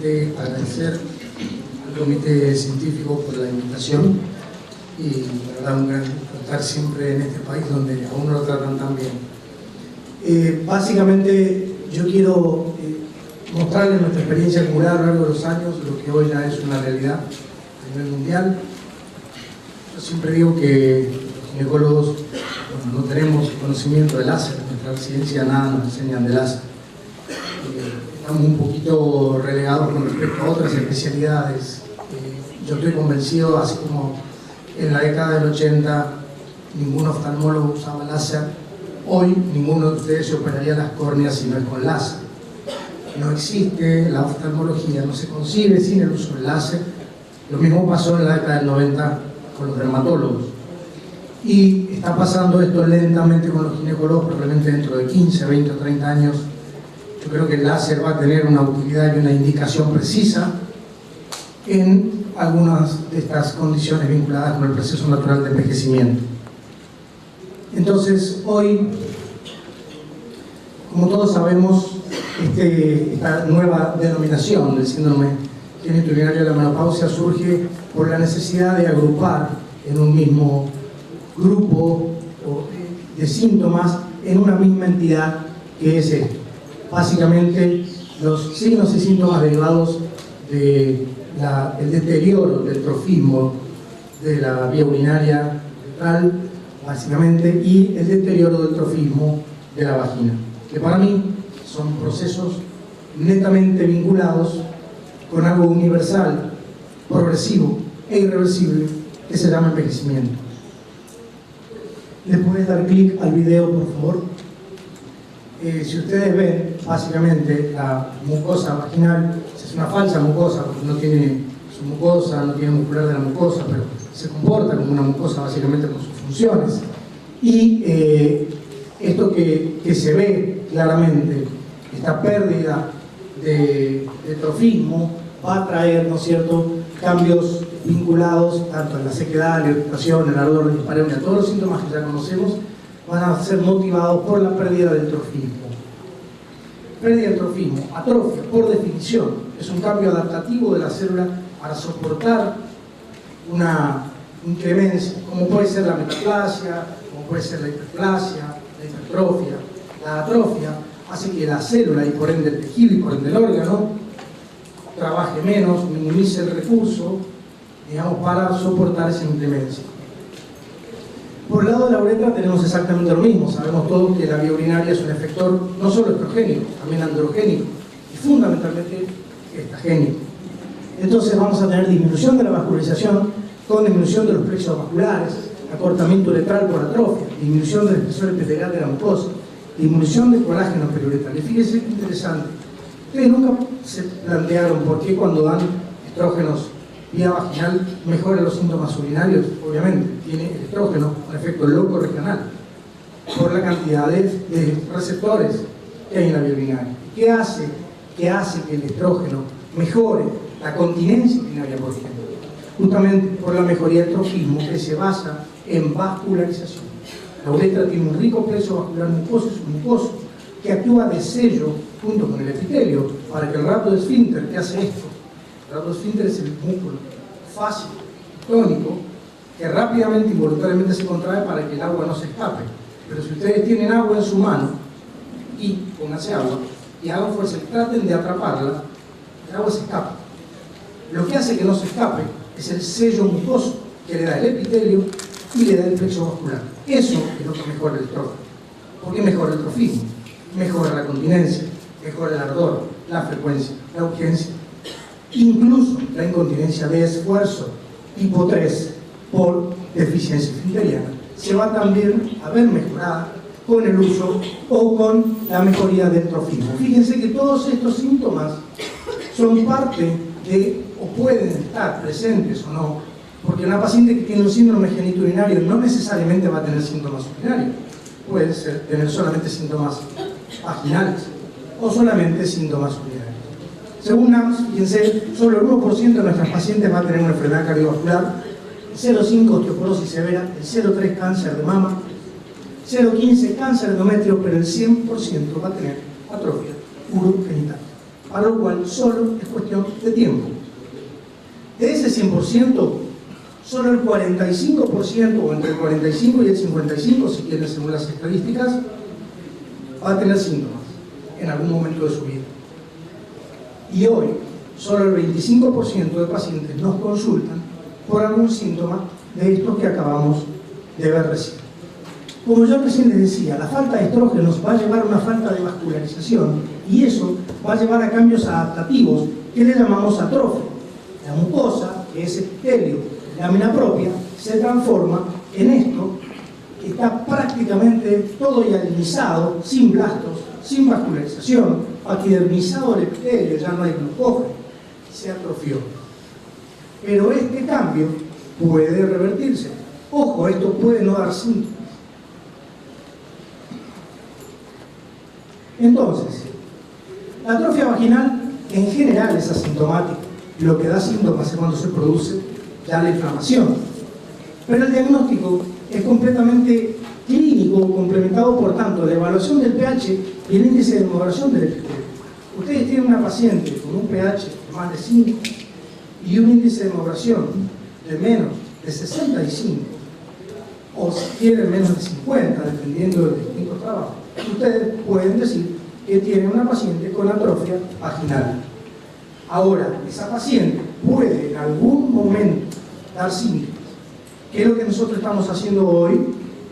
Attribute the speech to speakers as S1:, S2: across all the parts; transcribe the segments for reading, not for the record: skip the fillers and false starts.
S1: primeramente agradecer al Comité Científico por la invitación y la verdad un gran gusto estar siempre en este país donde a uno lo tratan tan bien. Básicamente yo quiero mostrarles nuestra experiencia acumulada a lo largo de los años, lo que hoy ya es una realidad a nivel mundial. Yo siempre digo que los ginecólogos no tenemos conocimiento del láser, en nuestra residencia nada nos enseñan de láser. Estamos un poquito relegados con respecto a otras especialidades. Yo estoy convencido, así como en la década del 80 ningún oftalmólogo usaba láser, hoy ninguno de ustedes se operaría las córneas si no es con láser. No existe la oftalmología, no se concibe sin el uso del láser. Lo mismo pasó en la década del 90 con los dermatólogos. Y está pasando esto lentamente con los ginecólogos, probablemente dentro de 15, 20 o 30 años. Yo creo que el láser va a tener una utilidad y una indicación precisa en algunas de estas condiciones vinculadas con el proceso natural de envejecimiento. Entonces, hoy, como todos sabemos, esta nueva denominación del síndrome genitourinario de la menopausia surge por la necesidad de agrupar en un mismo grupo de síntomas en una misma entidad que es esto. Básicamente, los signos y síntomas derivados del deterioro del trofismo de la vía urinaria rectal, básicamente, y el deterioro del trofismo de la vagina, que para mí son procesos netamente vinculados con algo universal, progresivo e irreversible que se llama envejecimiento. ¿Le puedes dar clic al video, por favor? Si ustedes ven, básicamente la mucosa vaginal es una falsa mucosa porque no tiene su mucosa, no tiene muscular de la mucosa, pero se comporta como una mucosa básicamente por sus funciones. Y esto que se ve claramente, esta pérdida de trofismo, va a traer, ¿no es cierto?, cambios vinculados tanto en la sequedad, la irritación, el ardor, la dispareunia, todos los síntomas que ya conocemos van a ser motivados por la pérdida del trofismo. Pérdida del trofismo, atrofia, por definición, es un cambio adaptativo de la célula para soportar una inclemencia, como puede ser la metaplasia, como puede ser la hiperplasia, la hipertrofia. La atrofia hace que la célula y por ende el tejido y por ende el órgano trabaje menos, minimice el recurso, digamos, para soportar esa inclemencia. Por el lado de la uretra tenemos exactamente lo mismo. Sabemos todos que la vía urinaria es un efector no solo estrogénico, también androgénico y fundamentalmente estagénico. Entonces vamos a tener disminución de la vascularización con disminución de los plexos vasculares, acortamiento uretral por atrofia, disminución del espesor epitelial de la mucosa, disminución del colágeno periuretral. Y fíjense qué interesante. Ustedes nunca se plantearon por qué cuando dan estrógenos vía vaginal mejora los síntomas urinarios. Obviamente, tiene el estrógeno un efecto loco regional por la cantidad de receptores que hay en la vía urinaria. ¿Qué hace que el estrógeno mejore la continencia urinaria, por ejemplo? Justamente por la mejoría del trofismo que se basa en vascularización. La uretra tiene un rico plexo vascular mucoso, es un mucoso que actúa de sello junto con el epitelio para que el rapto de esfínter, que hace esto, el rapto de esfínter es el músculo fácil, tónico, que rápidamente, involuntariamente se contrae para que el agua no se escape. Pero si ustedes tienen agua en su mano y pónganse agua y hagan fuerza y traten de atraparla, el agua se escapa. Lo que hace que no se escape es el sello mucoso que le da el epitelio y le da el plexo vascular. Eso es lo que mejora el estrógeno. ¿Por qué mejora el trofismo? Mejora la continencia, mejora el ardor, la frecuencia, la urgencia, incluso la incontinencia de esfuerzo tipo 3 por deficiencia esfinteriana se va también a ver mejorada con el uso o con la mejoría del trofismo. Fíjense que todos estos síntomas son parte de, o pueden estar presentes o no, porque una paciente que tiene un síndrome genitourinario no necesariamente va a tener síntomas urinarios, puede tener solamente síntomas vaginales o solamente síntomas urinarios. Según NAMS, fíjense, solo el 1% de nuestras pacientes va a tener una enfermedad cardiovascular, el 0,5 osteoporosis severa, el 0,3 cáncer de mama, 0,15 cáncer de endometrio, pero el 100% va a tener atrofia urogenital. para lo cual solo es cuestión de tiempo. De ese 100%, solo el 45%, o entre el 45 y el 55, si quieren según las estadísticas, va a tener síntomas en algún momento de su vida. Y hoy, solo el 25% de pacientes nos consultan por algún síntoma de estos que acabamos de ver recién. Como yo recién les decía, la falta de estrógenos va a llevar a una falta de vascularización y eso va a llevar a cambios adaptativos que le llamamos atrofia. La mucosa, que es epitelio de lámina propia, se transforma en esto que está prácticamente todo hialinizado, sin blastos, sin vascularización, paquidermizado el epitelio, ya no hay glucógeno, se atrofió. Pero este cambio puede revertirse. Ojo, esto puede no dar síntomas. Entonces, la atrofia vaginal en general es asintomática. Lo que da síntomas es cuando se produce ya la inflamación. Pero el diagnóstico es completamente clínico, complementado por tanto la evaluación del pH y el índice de hemoglobina del epitelio. Ustedes tienen una paciente con un pH de más de 5 y un índice de hemoglobina de menos de 65, o si quieren menos de 50, dependiendo de distintos trabajos, ustedes pueden decir que tienen una paciente con atrofia vaginal. Ahora, esa paciente puede en algún momento dar síntomas. ¿Qué es lo que nosotros estamos haciendo hoy?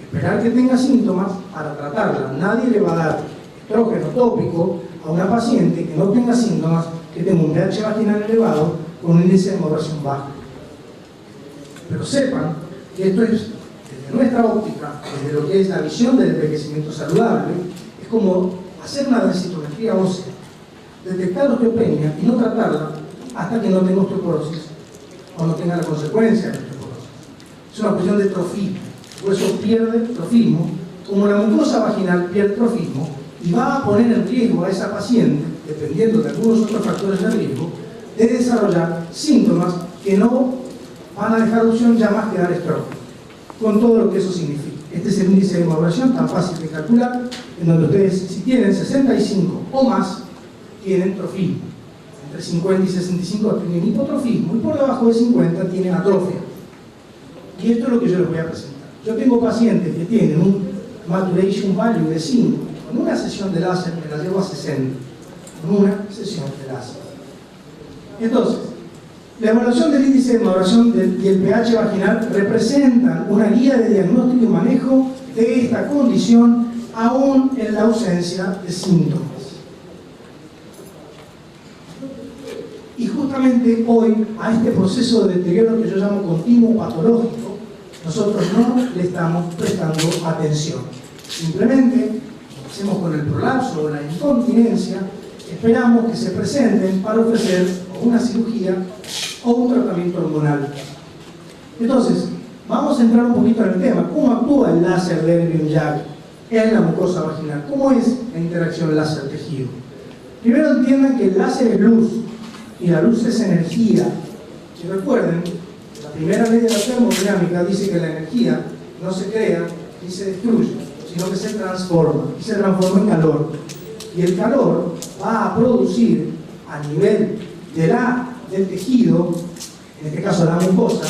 S1: Esperar que tenga síntomas para tratarla. Nadie le va a dar estrógeno tópico a una paciente que no tenga síntomas, que tenga un pH vaginal elevado con un índice de hemoglobina bajo. Pero sepan que esto es, desde nuestra óptica, desde lo que es la visión del envejecimiento saludable, es como hacer una densitometría ósea, detectar osteopenia y no tratarla hasta que no tenga osteoporosis o no tenga la consecuencia de la osteoporosis. Es una cuestión de trofismo. Por eso pierde trofismo, como la mucosa vaginal pierde trofismo, y va a poner en riesgo a esa paciente, dependiendo de algunos otros factores de riesgo, de desarrollar síntomas que no van a dejar opción ya más que dar estrógeno, con todo lo que eso significa. Este es el índice de hemoglobina tan fácil de calcular, en donde ustedes, si tienen 65 o más, tienen trofismo. Entre 50 y 65 tienen hipotrofismo, y por debajo de 50 tienen atrofia. Y esto es lo que yo les voy a presentar. Yo tengo pacientes que tienen un maturation value de 5, con una sesión de láser me la llevo a 60, con una sesión de láser. Entonces, la evaluación del índice de hemoglobina y el pH vaginal representan una guía de diagnóstico y manejo de esta condición, aún en la ausencia de síntomas. Y justamente hoy, a este proceso de deterioro que yo llamo continuo patológico, nosotros no le estamos prestando atención. Simplemente, como hacemos con el prolapso o la incontinencia, esperamos que se presenten para ofrecer una cirugía o un tratamiento hormonal. Entonces, vamos a entrar un poquito en el tema. ¿Cómo actúa el láser de Erbium-YAG en la mucosa vaginal? ¿Cómo es la interacción láser-tejido? Primero entiendan que el láser es luz y la luz es energía. Si recuerden, la primera ley de la termodinámica dice que la energía no se crea ni se destruye, sino que se transforma, y se transforma en calor. Y el calor va a producir a nivel del tejido, en este caso la mucosa,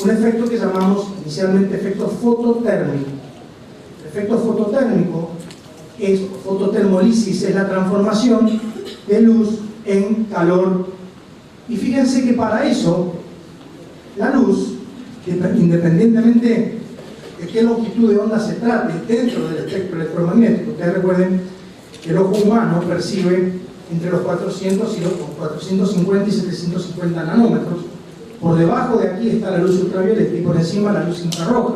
S1: un efecto que llamamos inicialmente efecto fototérmico. El efecto fototérmico es fototermolisis, es la transformación de luz en calor. Y fíjense que para eso, la luz, independientemente de qué longitud de onda se trate dentro del espectro electromagnético, ustedes recuerden que el ojo humano percibe entre los 400 y los 450 y 750 nanómetros. Por debajo de aquí está la luz ultravioleta y por encima la luz infrarroja.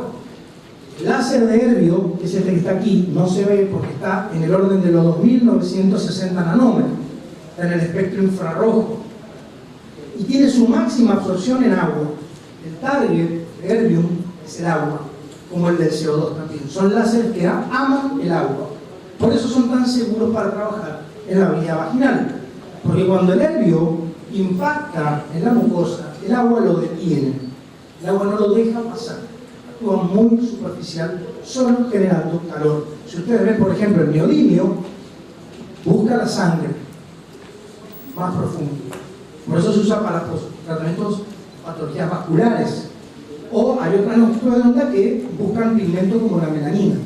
S1: El láser de Erbio, que es este que está aquí, no se ve porque está en el orden de los 2960 nanómetros, está en el espectro infrarrojo y tiene su máxima absorción en agua. El target de Erbium es el agua, como el del CO2 también. Son láseres que aman el agua. Por eso son tan seguros para trabajar en la vía vaginal. Porque cuando el Erbio impacta en la mucosa, el agua lo detiene. El agua no lo deja pasar. Actúa muy superficial, solo generando calor. Si ustedes ven, por ejemplo, el neodimio busca la sangre. más profundo. Por eso se usa para tratamientos de patologías vasculares. O hay otras longitudes de onda que buscan pigmentos como la melanina.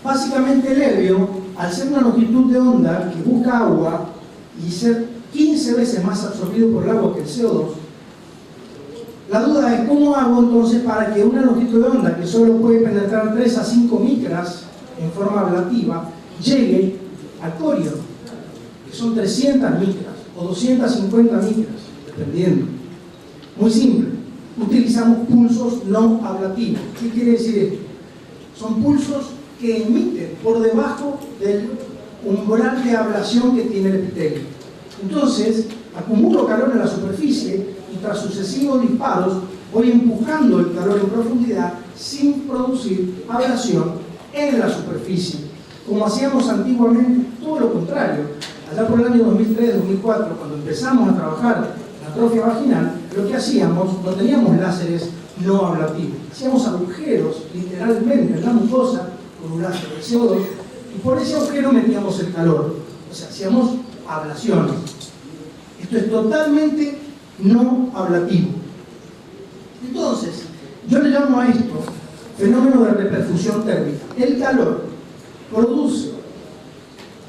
S1: Básicamente el helio, al ser una longitud de onda que busca agua y ser 15 veces más absorbido por el agua que el CO2, la duda es cómo hago entonces para que una longitud de onda que solo puede penetrar 3 a 5 micras en forma ablativa llegue al corio, que son 300 micras o 250 micras, dependiendo. Muy simple, utilizamos pulsos no ablativos. ¿Qué quiere decir esto? Son pulsos que emiten por debajo del umbral de ablación que tiene el epitelio. Entonces, acumulo calor en la superficie y tras sucesivos disparos voy empujando el calor en profundidad sin producir ablación en la superficie, como hacíamos antiguamente, todo lo contrario. Allá por el año 2003-2004, cuando empezamos a trabajar en atrofia vaginal, lo que hacíamos, no teníamos láseres no ablativos, hacíamos agujeros literalmente en la mucosa con un láser de CO2 y por ese agujero metíamos el calor, o sea, hacíamos ablaciones. Esto es totalmente no ablativo. Entonces, yo le llamo a esto fenómeno de reperfusión térmica. El calor produce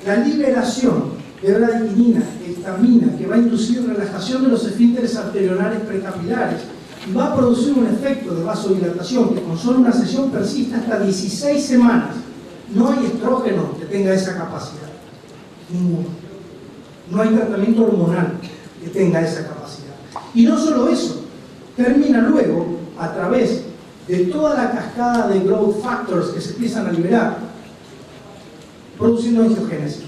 S1: la liberación de bradictinina, histamina, que va a inducir relajación de los esfínteres arteriolares precapilares y va a producir un efecto de vasodilatación que con solo una sesión persiste hasta 16 semanas. No hay estrógeno que tenga esa capacidad. Ninguno. No hay tratamiento hormonal que tenga esa capacidad. Y no solo eso, termina luego a través de toda la cascada de growth factors que se empiezan a liberar, produciendo angiogénesis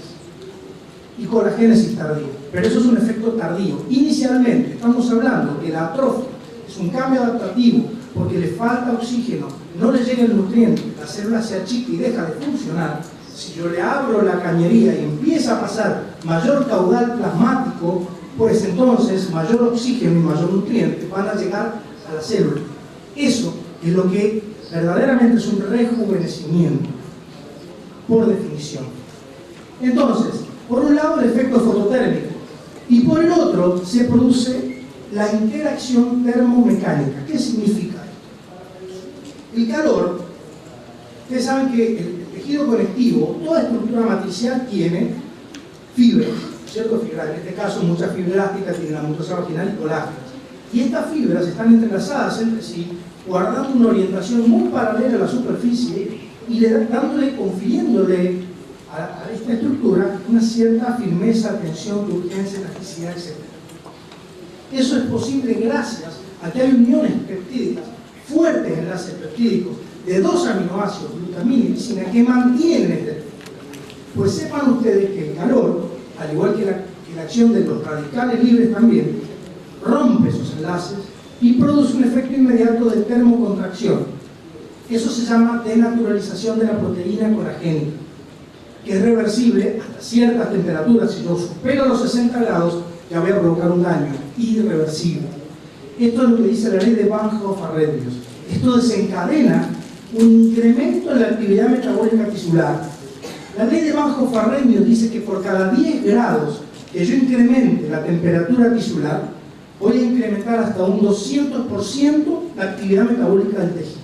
S1: y colagénesis tardía. Pero eso es un efecto tardío. Inicialmente estamos hablando que la atrofia es un cambio adaptativo porque le falta oxígeno, no le llega el nutriente, la célula se achica y deja de funcionar. Si yo le abro la cañería y empieza a pasar mayor caudal plasmático, pues entonces mayor oxígeno y mayor nutriente van a llegar a la célula. Eso es lo que verdaderamente es un rejuvenecimiento, por definición. Entonces, por un lado el efecto fototérmico y por el otro se produce la interacción termomecánica. ¿Qué significa esto? El calor, ustedes saben que el tejido conectivo, toda estructura matricial tiene fibras, ¿cierto? Fibras, en este caso muchas fibras elásticas tienen la mucosa vaginal y colágenas. Y estas fibras están entrelazadas entre sí, guardando una orientación muy paralela a la superficie y confiriéndole a esta estructura una cierta firmeza, tensión, turgencia, elasticidad, etc. Eso es posible gracias a que hay uniones peptídicas, fuertes enlaces peptídicos de 2 aminoácidos, glutamina y lisina, que mantienen este efecto. Pues sepan ustedes que el calor, al igual que la acción de los radicales libres también, rompe esos enlaces y produce un efecto inmediato de termocontracción. Eso se llama denaturalización de la proteína colagénica, que es reversible hasta ciertas temperaturas. Si yo supero los 60 grados, ya voy a provocar un daño irreversible. Esto es lo que dice la ley de Van Hoff-Arrhenius. Esto desencadena un incremento en la actividad metabólica tisular. La ley de Van Hoff-Arrhenius dice que por cada 10 grados que yo incremente la temperatura tisular, voy a incrementar hasta un 200% la actividad metabólica del tejido.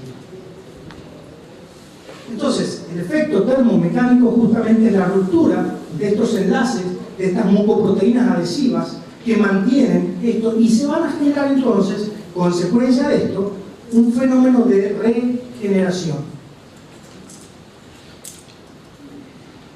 S1: Entonces, el efecto termomecánico justamente es la ruptura de estos enlaces, de estas mucoproteínas adhesivas que mantienen esto y se van a generar entonces, consecuencia de esto, un fenómeno de regeneración.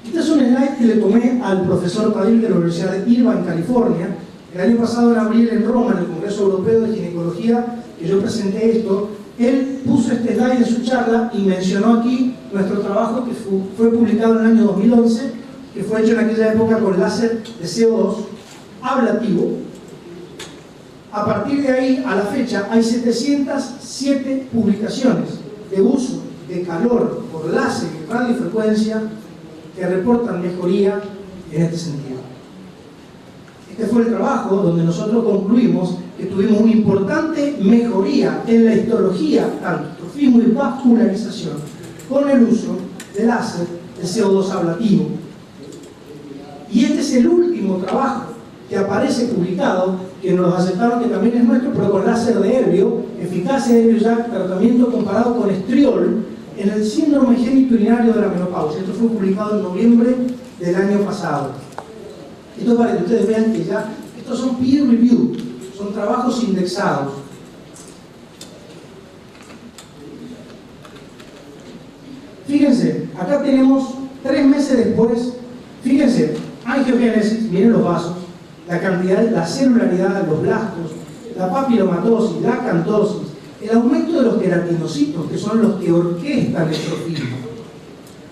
S1: Este es un slide que le tomé al profesor Padil de la Universidad de Irvine, California, el año pasado en abril en Roma, en el Congreso Europeo de Ginecología, que yo presenté esto. Él puso este slide en su charla y mencionó aquí nuestro trabajo que fue publicado en el año 2011, que fue hecho en aquella época con láser de CO2 ablativo. A partir de ahí, a la fecha, hay 707 publicaciones de uso de calor por láser y radiofrecuencia que reportan mejoría en este sentido. Este fue el trabajo donde nosotros concluimos que tuvimos una importante mejoría en la histología, tanto trofismo y vascularización, con el uso de láser de CO2 ablativo. Y este es el último trabajo que aparece publicado, que nos aceptaron que también es nuestro, pero con láser de Herbio, eficacia de Herbio-Jack, tratamiento comparado con estriol en el síndrome genitourinario de la menopausia. Esto fue publicado en noviembre del año pasado. Esto es para que ustedes vean que ya, estos son peer review, son trabajos indexados. Fíjense, acá tenemos 3 meses después, fíjense, angiogénesis, miren los vasos, la cantidad, la celularidad, los blastos, la papilomatosis, la acantosis, el aumento de los queratinocitos, que son los que orquestan el estrofismo.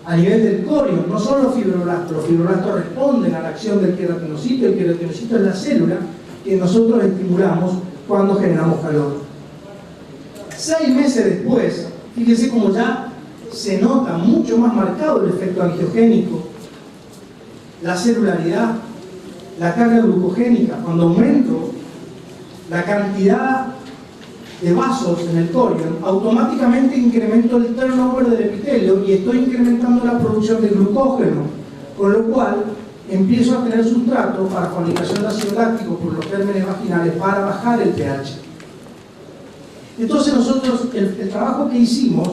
S1: A nivel del corion, no son los fibroblastos responden a la acción del queratinocito, el queratinocito es la célula que nosotros estimulamos cuando generamos calor. 6 meses después, fíjense cómo ya se nota mucho más marcado el efecto angiogénico, la celularidad, la carga glucogénica. Cuando aumento la cantidad de vasos en el corion, automáticamente incremento el turnover del epitelio y estoy incrementando la producción de glucógeno, con lo cual empiezo a tener sustrato para fabricación de ácido láctico por los gérmenes vaginales para bajar el pH. Entonces nosotros, el trabajo que hicimos,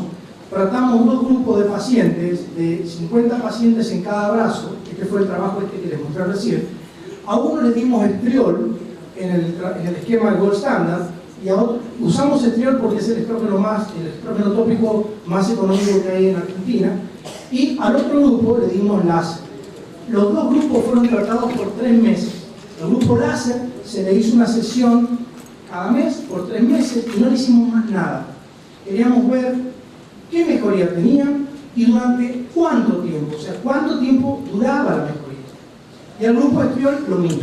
S1: tratamos 2 grupos de pacientes, de 50 pacientes en cada brazo. Este fue el trabajo que les mostré recién. A uno le dimos estriol en el esquema del gold standard, y a otro usamos estriol porque es el estrógeno tópico más económico que hay en Argentina, y al otro grupo le dimos láser. Los 2 grupos fueron tratados por 3 meses. El grupo láser se le hizo una sesión cada mes por 3 meses y no le hicimos más nada. Queríamos ver qué mejoría tenían y durante cuánto tiempo, o sea, cuánto tiempo duraba la mejoría. Y al grupo estriol lo mismo.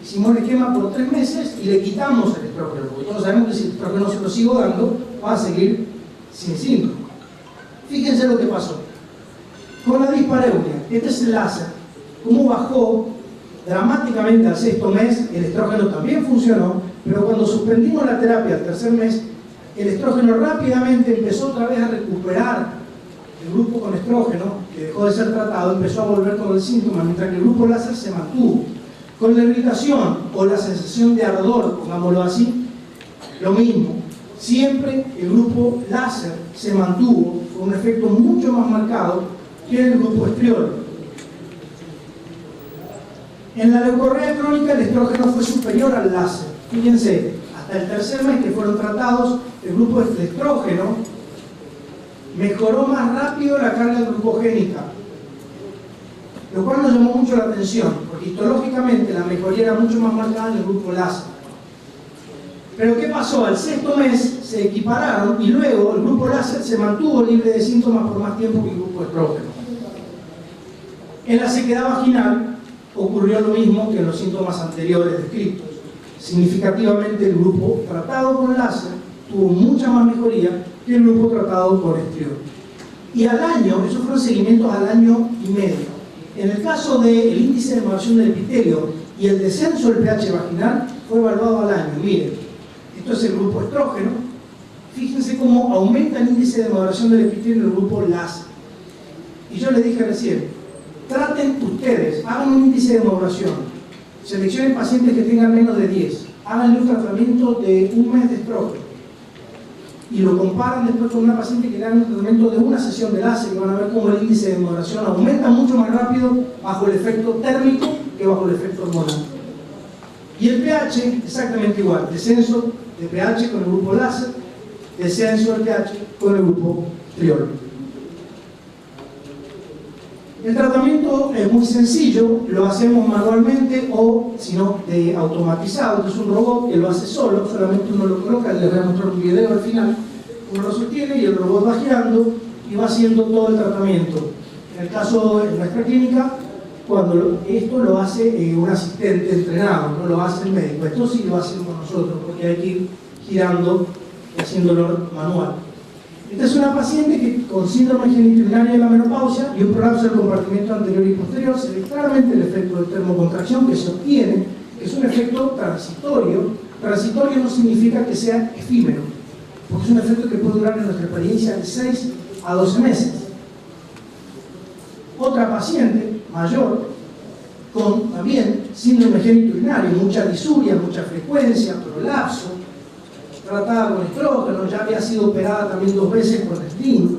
S1: Hicimos el esquema por 3 meses y le quitamos el estrógeno, porque todos sabemos que si el estrógeno se lo sigo dando, va a seguir sin síndrome. Fíjense lo que pasó. Con la dispareunia, este es el láser, cómo bajó dramáticamente al 6º mes, el estrógeno también funcionó, pero cuando suspendimos la terapia al 3er mes, el estrógeno rápidamente empezó otra vez a recuperar el grupo con estrógeno, que dejó de ser tratado, empezó a volver con el síntoma, mientras que el grupo láser se mantuvo. Con la irritación o la sensación de ardor, pongámoslo así, lo mismo. Siempre el grupo láser se mantuvo con un efecto mucho más marcado que el grupo estriol. En la leucorrea crónica el estrógeno fue superior al láser. Fíjense, hasta el 3er mes que fueron tratados, el grupo de estrógeno mejoró más rápido la carga glucogénica, lo cual nos llamó mucho la atención, porque histológicamente la mejoría era mucho más marcada en el grupo láser. Pero ¿qué pasó? Al 6º mes se equipararon y luego el grupo láser se mantuvo libre de síntomas por más tiempo que el grupo estrógeno. En la sequedad vaginal ocurrió lo mismo que en los síntomas anteriores descritos. Significativamente el grupo tratado con láser tuvo mucha más mejoría que el grupo tratado con estriol. Y al año, esos fueron seguimientos al año y medio. En el caso del índice de maduración del epitelio y el descenso del pH vaginal fue evaluado al año. Miren, esto es el grupo estrógeno. Fíjense cómo aumenta el índice de maduración del epitelio en el grupo láser. Y yo les dije recién, traten ustedes, hagan un índice de maduración, seleccionen pacientes que tengan menos de 10, háganle un tratamiento de 1 mes de estrógeno y lo comparan después con una paciente que le hagan un tratamiento de una sesión de láser y van a ver cómo el índice de maduración aumenta mucho más rápido bajo el efecto térmico que bajo el efecto hormonal. Y el pH exactamente igual, descenso de pH con el grupo láser, descenso del pH con el grupo estriol. El tratamiento es muy sencillo, lo hacemos manualmente o, si no, automatizado, que es un robot que lo hace solo, solamente uno lo coloca, les voy a mostrar un video al final, uno lo sostiene y el robot va girando y va haciendo todo el tratamiento. En el caso de nuestra clínica, cuando esto lo hace un asistente entrenado, no lo hace el médico, esto sí lo hacemos nosotros, porque hay que ir girando y haciéndolo manual. Esta es una paciente que con síndrome genitourinario de la menopausia y un prolapso del compartimento anterior y posterior. Se ve claramente el efecto de termocontracción que se obtiene, que es un efecto transitorio. Transitorio no significa que sea efímero, porque es un efecto que puede durar en nuestra experiencia de 6 a 12 meses. Otra paciente mayor con también síndrome genitourinario, mucha disuria, mucha frecuencia, prolapso, tratada con estrógeno, ya había sido operada también 2 veces con Slim.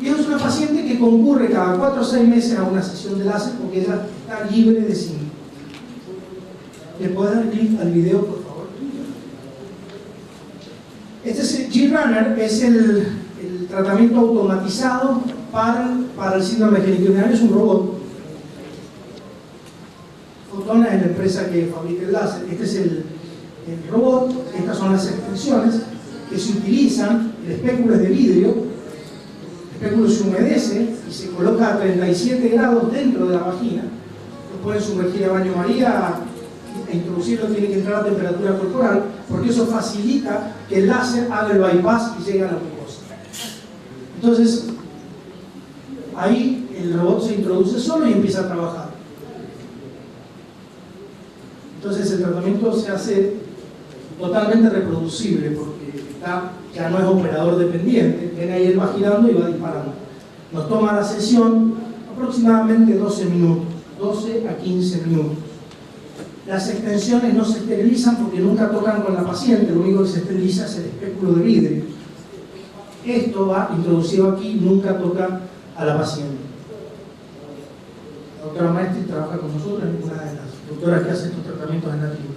S1: Y es una paciente que concurre cada 4 o 6 meses a una sesión de láser porque ella está libre de síntomas. ¿Le puedes dar clic al video, por favor? Este es el G-Runner, es el tratamiento automatizado para el síndrome genitourinario, es un robot. Fotona es la empresa que fabrica el láser. Este es el robot, estas son las extensiones que se utilizan. El espéculo es de vidrio, el espéculo se humedece y se coloca a 37 grados dentro de la vagina. Lo pueden sumergir a baño María e introducirlo, tiene que entrar a temperatura corporal, porque eso facilita que el láser haga el bypass y llegue a la mucosa. Entonces, ahí el robot se introduce solo y empieza a trabajar. Entonces el tratamiento se hace totalmente reproducible porque ya no es operador dependiente, ven ahí él va girando y va disparando. Nos toma la sesión aproximadamente 12 minutos, 12 a 15 minutos. Las extensiones no se esterilizan porque nunca tocan con la paciente, lo único que se esteriliza es el espéculo de vidrio. Esto va introducido aquí, nunca toca a la paciente. La doctora Maestri trabaja con nosotros, es una de las doctoras que hace estos tratamientos en la clínica.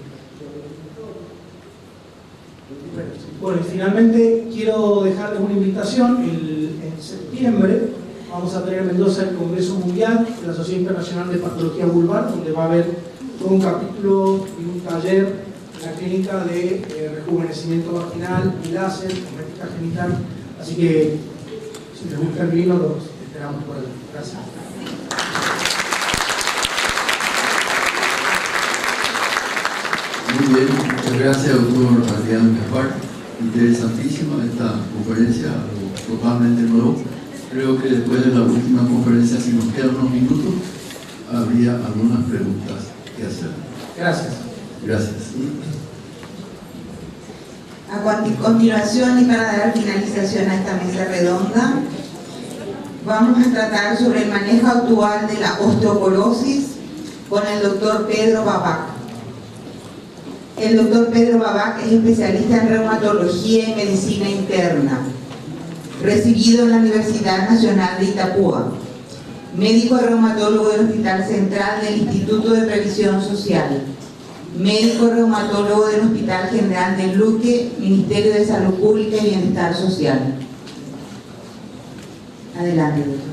S1: Bueno, y finalmente quiero dejarles una invitación. En septiembre vamos a tener en Mendoza el Congreso Mundial de la Sociedad Internacional de Patología Vulvar, donde va a haber todo un capítulo y un taller en la clínica de rejuvenecimiento vaginal y láser, cosmética genital. Así que si les gusta el vino, los esperamos por ahí. Gracias.
S2: Muy bien, muchas gracias, doctor Adrián Gaspar. Interesantísima esta conferencia, algo totalmente nuevo. Creo que después de la última conferencia, si nos quedan unos minutos, habría algunas preguntas que hacer.
S1: Gracias.
S2: Gracias.
S3: A continuación, y para dar finalización a esta mesa redonda, vamos a tratar sobre el manejo actual de la osteoporosis con el doctor Pedro Babac. El doctor Pedro Babac es especialista en reumatología y medicina interna, recibido en la Universidad Nacional de Itapúa, médico reumatólogo del Hospital Central del Instituto de Previsión Social, médico reumatólogo del Hospital General de Luque, Ministerio de Salud Pública y Bienestar Social. Adelante, doctor.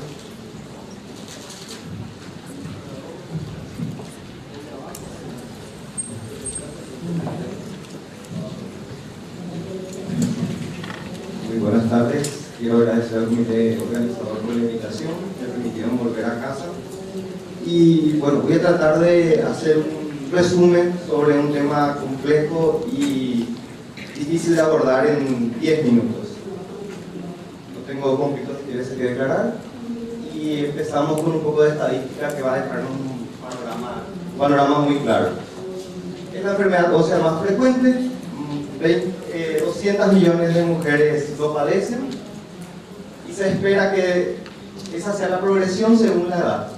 S4: Muy buenas tardes. Quiero agradecer al comité organizador por la invitación, me permitieron volver a casa. Y bueno, voy a tratar de hacer un resumen sobre un tema complejo y difícil de abordar en 10 minutos. No tengo conflictos que declarar y empezamos con un poco de estadística que va a dejar un panorama muy claro. Es la enfermedad ósea más frecuente, 200 millones de mujeres lo padecen y se espera que esa sea la progresión según la edad.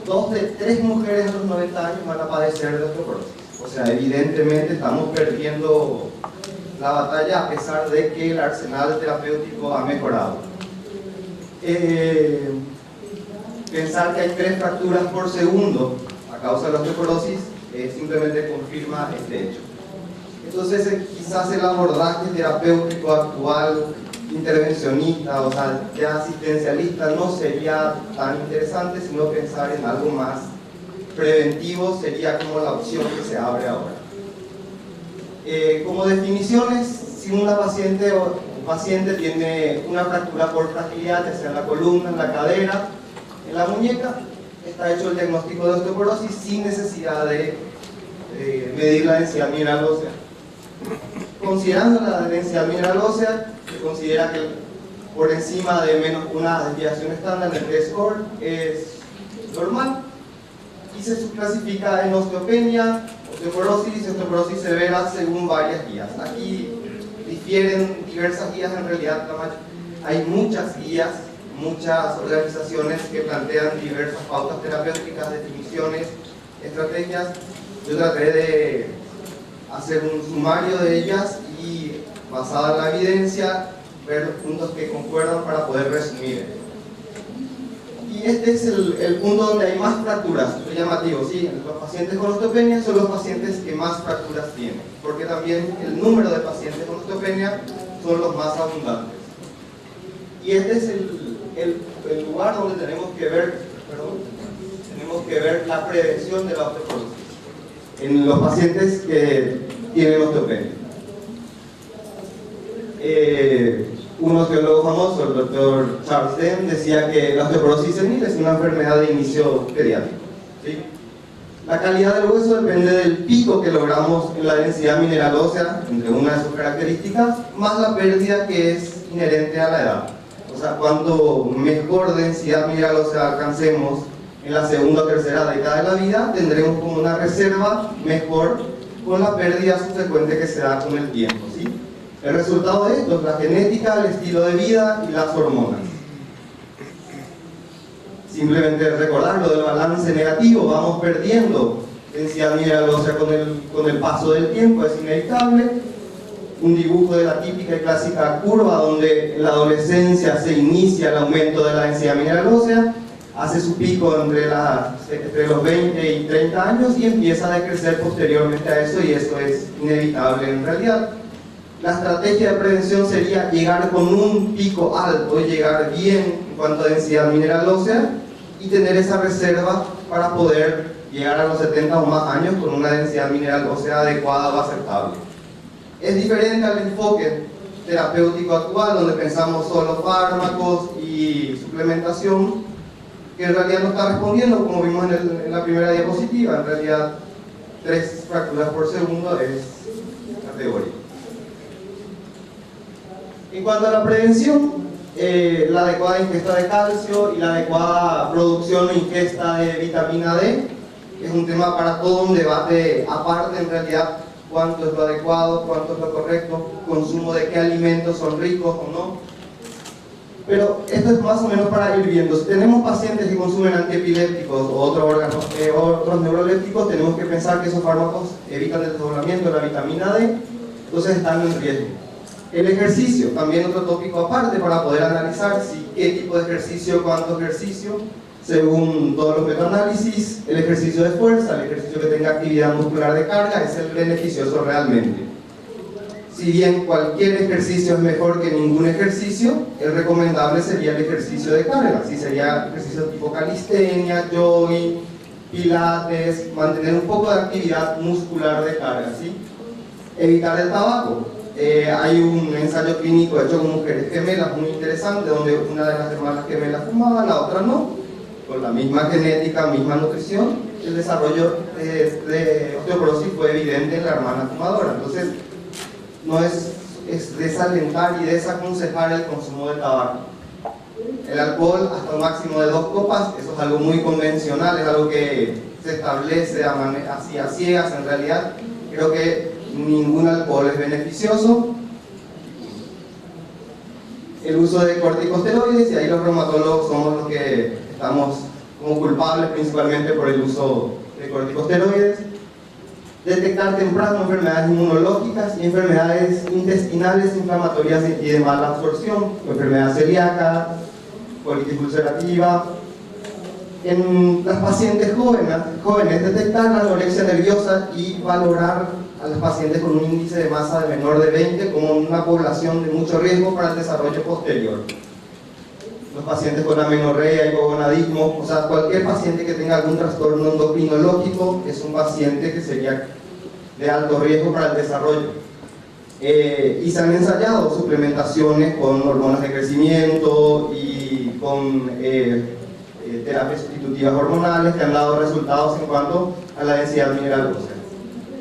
S4: 2 de 3 mujeres a los 90 años van a padecer de osteoporosis. O sea, evidentemente estamos perdiendo la batalla a pesar de que el arsenal terapéutico ha mejorado. Pensar que hay 3 fracturas por segundo a causa de la osteoporosis simplemente confirma este hecho. Entonces quizás el abordaje terapéutico actual, intervencionista, o sea, ya asistencialista, no sería tan interesante, sino pensar en algo más preventivo sería como la opción que se abre ahora. Como definiciones, si una paciente o un paciente tiene una fractura por fragilidad, ya sea en la columna, en la cadera, en la muñeca, está hecho el diagnóstico de osteoporosis sin necesidad de medir la densidad mineral ósea. Considerando la densidad mineral ósea, se considera que por encima de menos una desviación estándar, el T-score es normal y se subclasifica en osteopenia, osteoporosis y osteoporosis severa según varias guías. Aquí difieren diversas guías, en realidad hay muchas guías, muchas organizaciones que plantean diversas pautas terapéuticas, definiciones estrategias. Yo traté de hacer un sumario de ellas y, basada en la evidencia, ver los puntos que concuerdan para poder resumir. Y este es el punto donde hay más fracturas, es llamativo, ¿sí? Los pacientes con osteopenia son los pacientes que más fracturas tienen, porque también el número de pacientes con osteopenia son los más abundantes. Y este es el lugar donde tenemos que ver la prevención de la osteoporosis en los pacientes que tienen osteopenia. Un osteólogo famoso, el doctor Charles Dehn, decía que la osteoporosis senil es una enfermedad de inicio pediátrico, ¿sí? La calidad del hueso depende del pico que logramos en la densidad mineral ósea, entre una de sus características, más la pérdida que es inherente a la edad. O sea, cuanto mejor densidad mineral ósea alcancemos en la segunda o tercera década de la vida, tendremos como una reserva mejor con la pérdida subsecuente que se da con el tiempo, ¿sí? El resultado de esto es la genética, el estilo de vida y las hormonas. Simplemente recordar lo del balance negativo, vamos perdiendo densidad mineral ósea con el paso del tiempo, es inevitable. Un dibujo de la típica y clásica curva donde en la adolescencia se inicia el aumento de la densidad mineral ósea, hace su pico entre los 20 y 30 años y empieza a decrecer posteriormente a eso, y eso es inevitable en realidad. La estrategia de prevención sería llegar con un pico alto, llegar bien en cuanto a densidad mineral ósea y tener esa reserva para poder llegar a los 70 o más años con una densidad mineral ósea adecuada o aceptable. Es diferente al enfoque terapéutico actual, donde pensamos solo fármacos y suplementación, que en realidad no está respondiendo, como vimos en la primera diapositiva. En realidad 3 fracturas por segundo es categórico. En cuanto a la prevención, la adecuada ingesta de calcio y la adecuada producción e ingesta de vitamina D es un tema para todo un debate aparte. En realidad, cuánto es lo adecuado, cuánto es lo correcto, consumo de qué alimentos son ricos o no. Pero esto es más o menos para ir viendo. Si tenemos pacientes que consumen antiepilépticos o otros neurolépticos, tenemos que pensar que esos fármacos evitan el desdoblamiento de la vitamina D, entonces están en riesgo. El ejercicio, también otro tópico aparte para poder analizar qué tipo de ejercicio, cuánto ejercicio, según todos los metanálisis. El ejercicio de fuerza, el ejercicio que tenga actividad muscular de carga, es el beneficioso realmente. Si bien cualquier ejercicio es mejor que ningún ejercicio, el recomendable sería el ejercicio de carga. Así sería ejercicio tipo calistenia, jogging, pilates, mantener un poco de actividad muscular de carga, ¿sí? Evitar el tabaco. Hay un ensayo clínico hecho con mujeres gemelas muy interesante, donde una de las hermanas gemelas fumaba, la otra no, con la misma genética, misma nutrición. El desarrollo de osteoporosis fue evidente en la hermana fumadora. Entonces, no es desalentar y desaconsejar el consumo de tabaco. El alcohol hasta un máximo de 2 copas, eso es algo muy convencional, es algo que se establece así a ciegas. En realidad, creo que ningún alcohol es beneficioso. El uso de corticosteroides, y ahí los reumatólogos somos los que estamos como culpables principalmente por el uso de corticosteroides. Detectar temprano enfermedades inmunológicas y enfermedades intestinales inflamatorias y de mala absorción, enfermedad celíaca, colitis ulcerativa. En las pacientes jóvenes, detectar la anorexia nerviosa y valorar a los pacientes con un índice de masa de menor de 20 como una población de mucho riesgo para el desarrollo posterior. Los pacientes con amenorrea, hipogonadismo, o sea, cualquier paciente que tenga algún trastorno endocrinológico es un paciente que sería de alto riesgo para el desarrollo. Y se han ensayado suplementaciones con hormonas de crecimiento y con terapias sustitutivas hormonales que han dado resultados en cuanto a la densidad mineral ósea.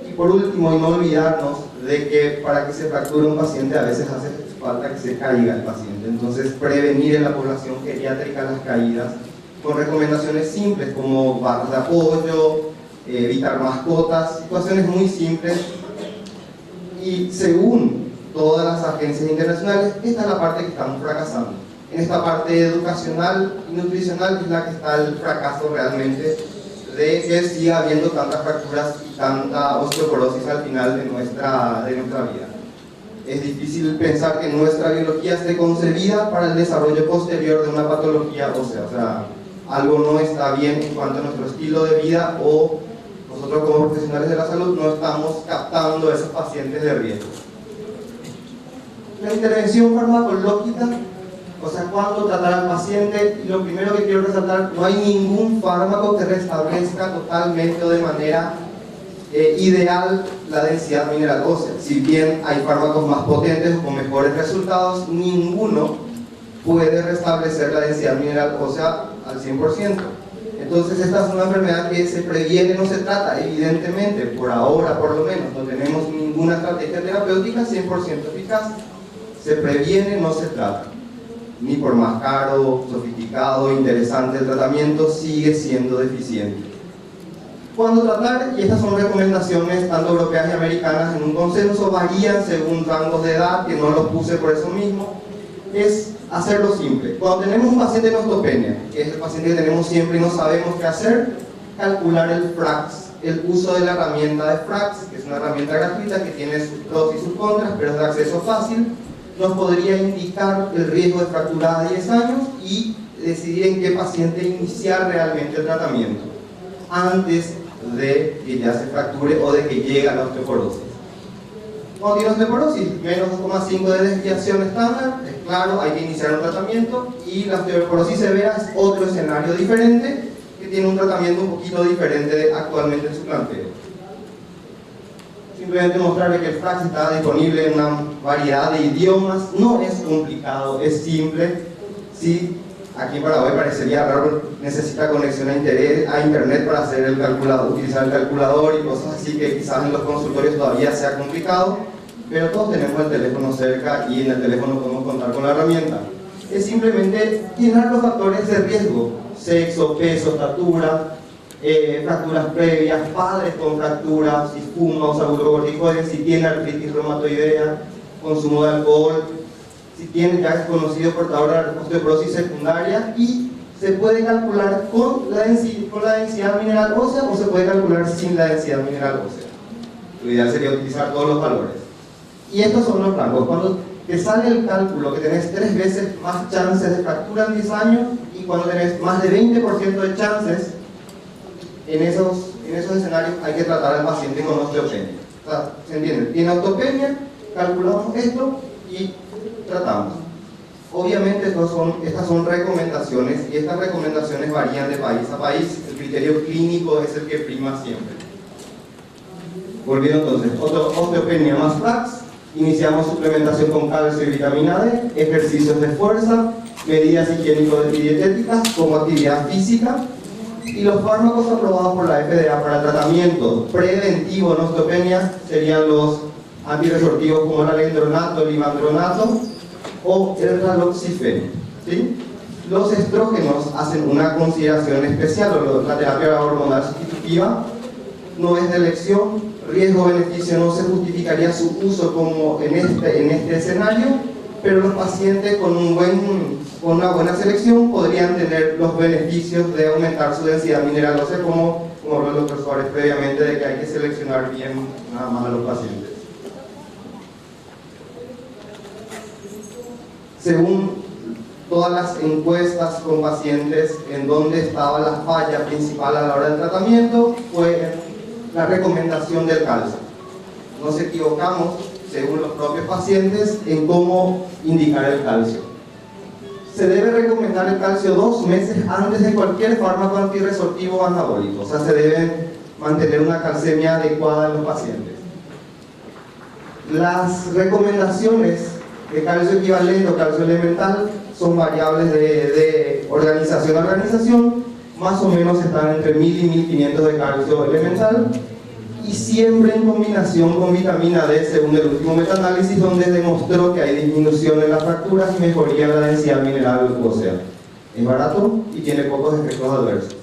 S4: Y por último, y no olvidarnos de que para que se fracture un paciente a veces hace falta que se caiga el paciente. Entonces, prevenir en la población geriátrica las caídas con recomendaciones simples como barras de apoyo, evitar mascotas, situaciones muy simples. Y según todas las agencias internacionales, esta es la parte que estamos fracasando. En esta parte educacional y nutricional es la que está el fracaso realmente. de que siga habiendo tantas fracturas y tanta osteoporosis al final de nuestra vida. Es difícil pensar que nuestra biología esté concebida para el desarrollo posterior de una patología ósea. O sea, algo no está bien en cuanto a nuestro estilo de vida, o nosotros como profesionales de la salud no estamos captando a esos pacientes de riesgo. La intervención farmacológica, o sea, cuando tratar al paciente, lo primero que quiero resaltar, no hay ningún fármaco que restablezca totalmente o de manera ideal la densidad mineral ósea. Si bien hay fármacos más potentes o con mejores resultados, ninguno puede restablecer la densidad mineral ósea al 100%. Entonces esta es una enfermedad que se previene, no se trata. Evidentemente, por ahora por lo menos, no tenemos ninguna estrategia terapéutica 100% eficaz. Se previene, no se trata. Ni por más caro, sofisticado, interesante el tratamiento, sigue siendo deficiente. Cuando tratar, y estas son recomendaciones tanto europeas y americanas en un consenso, varían según rangos de edad, que no los puse por eso mismo, es hacerlo simple. Cuando tenemos un paciente en osteopenia, que es el paciente que tenemos siempre y no sabemos qué hacer, calcular el FRAX, el uso de la herramienta de FRAX, que es una herramienta gratuita que tiene sus pros y sus contras, pero es de acceso fácil, nos podría indicar el riesgo de fractura a 10 años y decidir en qué paciente iniciar realmente el tratamiento, antes de que ya se fracture o de que llegue a la osteoporosis. Cuando tiene osteoporosis, menos 2,5 de desviación estándar, es claro, hay que iniciar un tratamiento, y la osteoporosis severa es otro escenario diferente, que tiene un tratamiento un poquito diferente actualmente en su planteo. Simplemente mostrarle que el FRAX está disponible en una variedad de idiomas, no es complicado, es simple. Sí, aquí en Paraguay parecería raro, necesita conexión a internet para hacer el calculador, utilizar el calculador y cosas así que quizás en los consultorios todavía sea complicado, pero todos tenemos el teléfono cerca y en el teléfono podemos contar con la herramienta. Es simplemente llenar los factores de riesgo: sexo, peso, estatura, fracturas previas, padres con fracturas, si fuma, usa glucocorticoides, si tiene artritis reumatoidea, consumo de alcohol, si tiene ya es conocido portador de osteoporosis secundaria, y se puede calcular con la densidad mineral ósea o se puede calcular sin la densidad mineral ósea. Lo ideal sería utilizar todos los valores. Y estos son los rangos. Cuando te sale el cálculo que tenés 3 veces más chances de fractura en 10 años y cuando tenés más de 20% de chances, en esos escenarios hay que tratar al paciente con osteopenia. O sea, ¿se entiende? Tiene osteopenia, calculamos esto y tratamos. Obviamente estas son recomendaciones, y estas recomendaciones varían de país a país. El criterio clínico es el que prima siempre. Volviendo entonces, osteopenia más FRAX, iniciamos suplementación con calcio y vitamina D, ejercicios de fuerza, medidas higiénicos y dietéticas como actividad física, y los fármacos aprobados por la FDA para tratamiento preventivo en osteopenia serían los antirresortivos como el alendronato, el ivandronato o el raloxifeno, ¿sí? Los estrógenos hacen una consideración especial, la terapia hormonal sustitutiva no es de elección, riesgo-beneficio no se justificaría su uso como en este escenario, pero los pacientes con una buena selección podrían tener los beneficios de aumentar su densidad mineral ósea, como habló el doctor Suárez previamente, de que hay que seleccionar bien nada más a los pacientes. Según todas las encuestas con pacientes en donde estaba la falla principal a la hora del tratamiento, fue la recomendación del calcio. Nos equivocamos, según los propios pacientes, en cómo indicar el calcio. Se debe recomendar el calcio 2 meses antes de cualquier fármaco antirresortivo o anabólico. O sea, se debe mantener una calcemia adecuada en los pacientes. Las recomendaciones de calcio equivalente o calcio elemental son variables de organización a organización, más o menos están entre 1000 y 1500 de calcio elemental, y siempre en combinación con vitamina D, según el último metaanálisis, donde demostró que hay disminución en las fracturas y mejoría en la densidad mineral ósea. Es barato y tiene pocos efectos adversos.